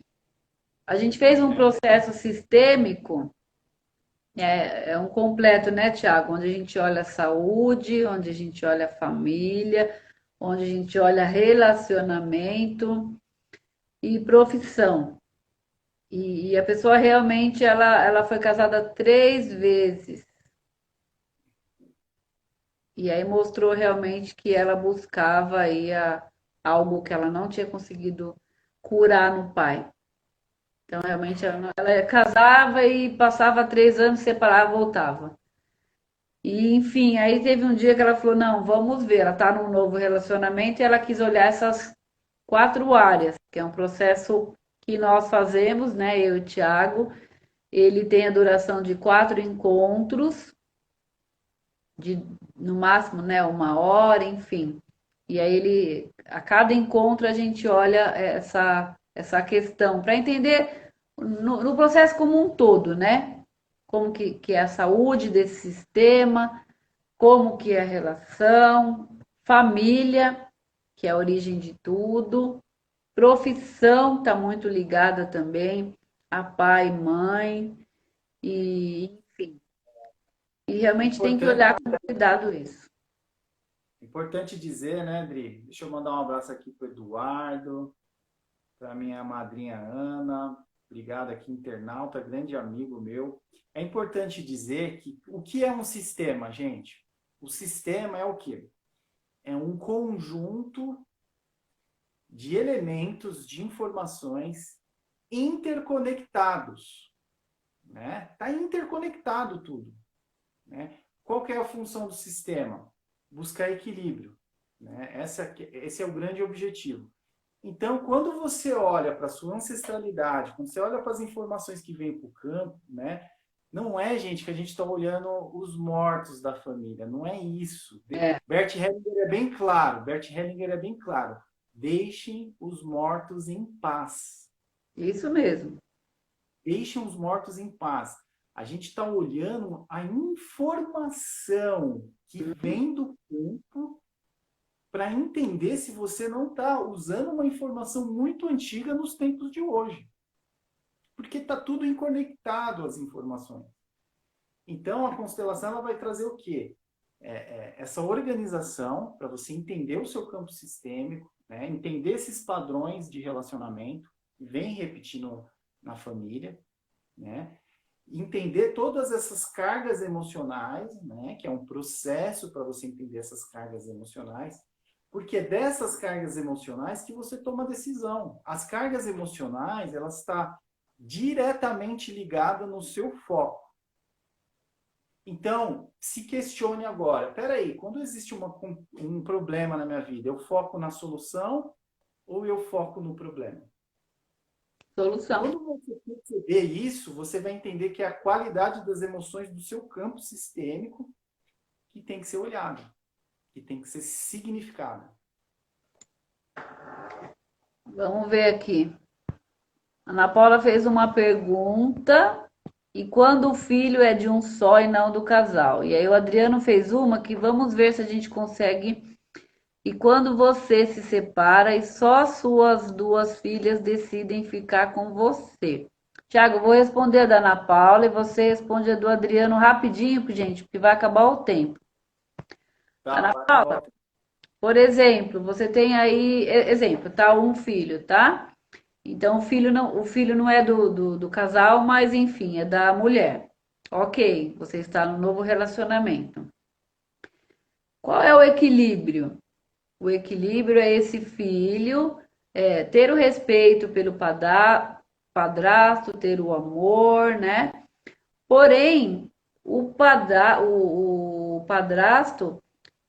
A gente fez um processo sistêmico, é um completo, né, Thiago? Onde a gente olha a saúde, onde a gente olha a família, onde a gente olha relacionamento e profissão. E a pessoa realmente ela foi casada 3 vezes. E aí mostrou realmente que ela buscava aí algo que ela não tinha conseguido curar no pai. Então, realmente, ela casava e passava 3 anos, separava, voltava. E, enfim, aí teve um dia que ela falou, não, vamos ver, ela está num novo relacionamento e ela quis olhar essas 4 áreas, que é um processo que nós fazemos, né, eu e o Thiago. Ele tem a duração de 4 encontros, de no máximo, né, 1 hora, enfim. E aí a cada encontro a gente olha essa questão para entender no processo como um todo, né? Como que é a saúde desse sistema, como que é a relação, família, que é a origem de tudo, profissão está muito ligada também a pai e mãe, e enfim. E realmente tem que importante, olhar com cuidado isso. importante dizer, né, Dri? Deixa eu mandar um abraço aqui para o Eduardo, para minha madrinha Ana. Obrigado aqui, internauta, grande amigo meu. É importante dizer que o que é um sistema, gente? O sistema é o quê? É um conjunto de elementos, de informações interconectados, né? Está interconectado tudo, né? Qual que é a função do sistema? Buscar equilíbrio, né? Esse é o grande objetivo. Então, quando você olha para a sua ancestralidade, quando você olha para as informações que vêm para o campo, né? Não é, gente, que a gente está olhando os mortos da família. Não é isso. É, Bert Hellinger é bem claro. Bert Hellinger é bem claro. Deixem os mortos em paz. isso mesmo. Deixem os mortos em paz. A gente está olhando a informação que vem do campo para entender se você não está usando uma informação muito antiga nos tempos de hoje. Porque está tudo conectado as informações. Então, a constelação ela vai trazer o quê? Essa organização para você entender o seu campo sistêmico, né? Entender esses padrões de relacionamento que vem repetindo na família, né? Entender todas essas cargas emocionais, né? Que é um processo para você entender essas cargas emocionais, porque é dessas cargas emocionais que você toma a decisão. As cargas emocionais, elas estão diretamente ligadas no seu foco. Então, se questione agora, peraí, quando existe um problema na minha vida, eu foco na solução ou eu foco no problema? Solução. Quando você perceber isso, você vai entender que é a qualidade das emoções do seu campo sistêmico que tem que ser olhado, que tem que ser significado. Vamos ver aqui. Ana Paula fez uma pergunta. E quando o filho é de um só e não do casal? E aí o Adriano fez uma que vamos ver se a gente consegue. E quando você se separa e só as suas 2 filhas decidem ficar com você? Tiago, vou responder a da Ana Paula e você responde a do Adriano rapidinho, gente, porque vai acabar o tempo. Tá, Ana vai acabar Paula, por exemplo, você tem aí, exemplo, tá? Um filho, tá? Então o filho não é do casal, mas enfim, é da mulher. Ok, você está no novo relacionamento. Qual é o equilíbrio? O equilíbrio é esse filho ter o respeito pelo padrasto, ter o amor, né? Porém, o padrasto,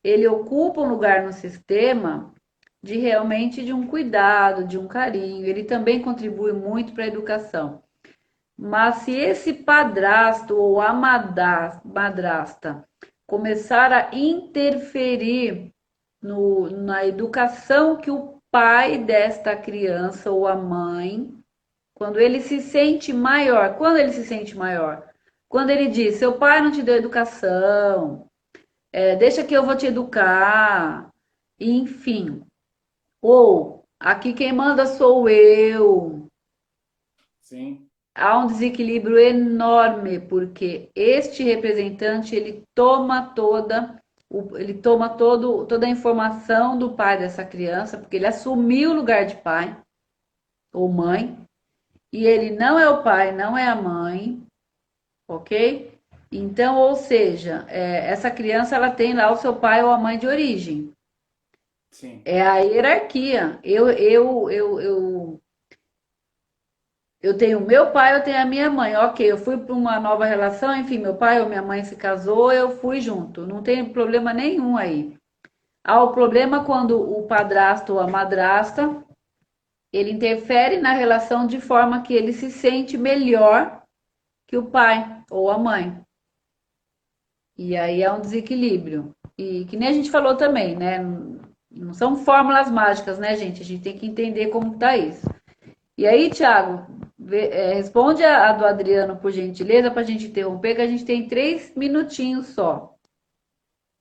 ele ocupa um lugar no sistema de realmente de um cuidado, de um carinho. Ele também contribui muito para a educação. Mas se esse padrasto ou a madrasta começar a interferir na educação que o pai desta criança ou a mãe, quando ele se sente maior, quando ele se sente maior, quando ele diz, seu pai não te deu educação, deixa que eu vou te educar, enfim, ou aqui quem manda sou eu. Sim, Há um desequilíbrio enorme, porque este representante toda a informação do pai dessa criança, porque ele assumiu o lugar de pai ou mãe, e ele não é o pai, não é a mãe, ok? Então, ou seja, essa criança ela tem lá o seu pai ou a mãe de origem. sim. É a hierarquia. Eu tenho meu pai, eu tenho a minha mãe. Ok, eu fui para uma nova relação, enfim, meu pai ou minha mãe se casou, eu fui junto. Não tem problema nenhum aí. Há o problema quando o padrasto ou a madrasta, ele interfere na relação de forma que ele se sente melhor que o pai ou a mãe. E aí é um desequilíbrio. E que nem a gente falou também, né? Não são fórmulas mágicas, né, gente? A gente tem que entender como tá isso. E aí, Thiago, responde a do Adriano, por gentileza, para a gente interromper, que a gente tem 3 minutinhos só.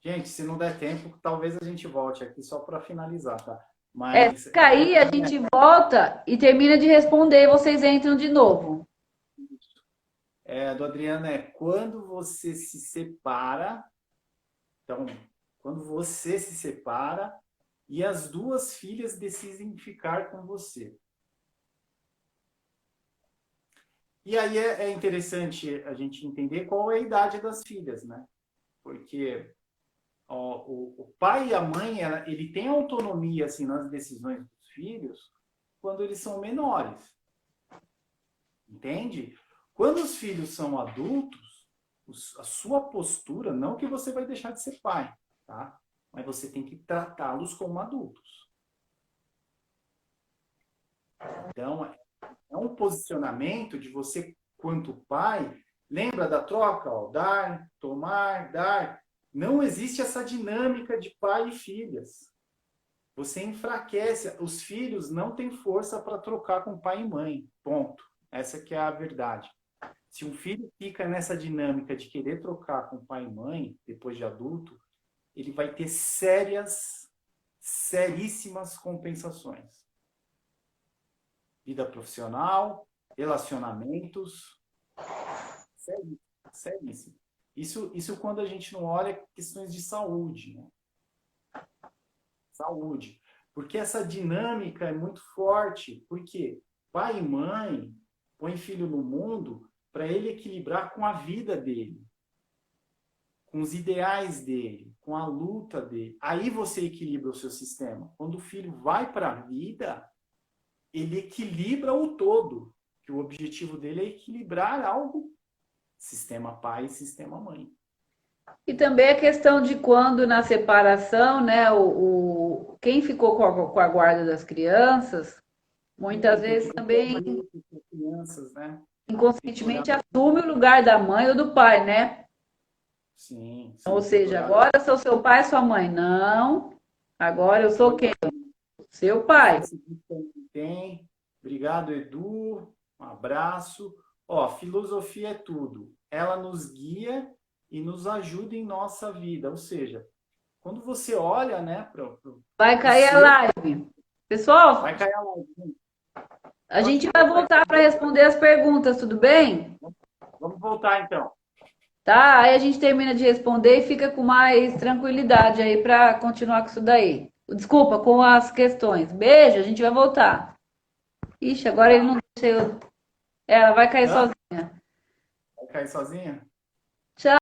Gente, se não der tempo, talvez a gente volte aqui só para finalizar, tá? Se Mas cair, a gente volta e termina de responder e vocês entram de novo. do Adriano é quando você se separa. Então, quando você se separa e as duas filhas decidem ficar com você. E aí é interessante a gente entender qual é a idade das filhas, né? Porque o pai e a mãe, ele tem autonomia assim nas decisões dos filhos quando eles são menores, entende? Quando os filhos são adultos, a sua postura, não que você vai deixar de ser pai, tá? Mas você tem que tratá-los como adultos. Então, é um posicionamento de você, quanto pai, lembra da troca? Ó, dar, tomar, dar. Não existe essa dinâmica de pai e filhas. Você enfraquece. Os filhos não têm força para trocar com pai e mãe. Ponto. Essa que é a verdade. Se um filho fica nessa dinâmica de querer trocar com pai e mãe, depois de adulto, ele vai ter seríssimas compensações. Vida profissional, relacionamentos, seríssimo. Isso quando a gente não olha questões de saúde, né? Saúde. Porque essa dinâmica é muito forte. Porque pai e mãe põem filho no mundo para ele equilibrar com a vida dele, com os ideais dele, com a luta dele. Aí você equilibra o seu sistema. Quando o filho vai para a vida, ele equilibra o todo. Que o objetivo dele é equilibrar algo, sistema pai e sistema mãe. E também a questão de quando na separação, né, quem ficou com a guarda das crianças, muitas vezes também Crianças, né? inconscientemente assume o lugar da mãe ou do pai, né? Sim, Ou sim. seja, agora eu sou seu pai e sua mãe. Não, agora eu sou quem? Seu pai. Tem. Obrigado, Edu. Um abraço. Ó, filosofia é tudo. Ela nos guia e nos ajuda em nossa vida. Ou seja, quando você olha, né, Vai cair a live. Pessoal, vai cair a live. a gente vai voltar para responder as perguntas, tudo bem? Vamos voltar então. Tá? Aí a gente termina de responder e fica com mais tranquilidade aí para continuar com isso daí. Desculpa, com as questões. Beijo, a gente vai voltar. Ixi, agora ele não deixa eu. Ela vai cair Hã? sozinha. Vai cair sozinha?